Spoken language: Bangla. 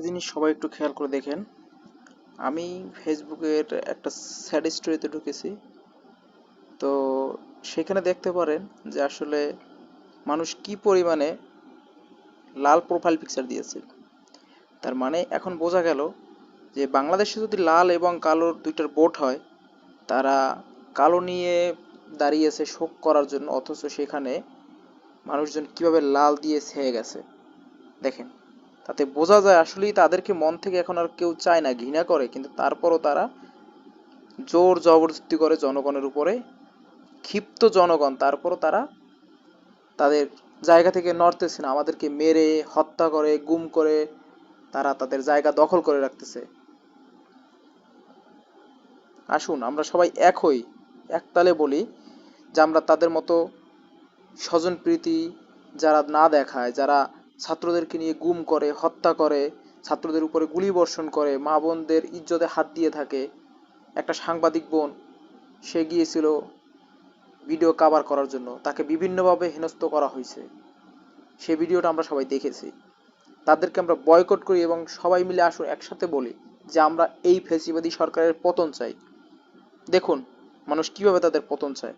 জিনিস সবাই একটু খেয়াল করে দেখেন। আমি ফেসবুকের একটা স্যাড স্টোরিতে ঢুকেছি। তো সেখানে দেখতে পারেন যে আসলে মানুষ কি পরিমাণে লাল প্রোফাইল পিকচার দিয়েছে। তার মানে এখন বোঝা গেল যে বাংলাদেশে যদি লাল এবং কালোর দুইটার ভোট হয়, তারা কালো নিয়ে দাঁড়িয়েছে শোক করার জন্য, অথচ সেখানে মানুষজন কিভাবে লাল দিয়ে ছেয়ে গেছে দেখেন। তাতে বোঝা যায় আসলেই তাদেরকে মন থেকে এখন আর কেউ চায় না, ঘৃণা করে, কিন্তু তারপরও তারা জোর জবরদস্তি করে জনগণের উপরে। ক্ষিপ্ত জনগণ তারপরও তারা তাদের জায়গা থেকে নড়তেছে না, আমাদেরকে মেরে হত্যা করে গুম করে তারা তাদের জায়গা দখল করে রাখতেছে। আসুন আমরা সবাই এক হই, একতালে বলি যে আমরা তাদের মতো স্বজনপ্রীতি যারা না দেখায়, যারা ছাত্রদেরকে নিয়ে গুম করে হত্যা করে, ছাত্রদের উপরে গুলি বর্ষণ করে, মা বোনদের ইজ্জতে হাত দিয়ে থাকে। একটা সাংবাদিক বোন, সে গিয়েছিল ভিডিও কাভার করার জন্য, তাকে বিভিন্নভাবে হেনস্থ করা হয়েছে। সে ভিডিওটা আমরা সবাই দেখেছি। তাদেরকে আমরা বয়কট করি এবং সবাই মিলে আসুন একসাথে বলি যে আমরা এই ফ্যাসিবাদী সরকারের পতন চাই। দেখুন মানুষ কিভাবে তাদের পতন চায়।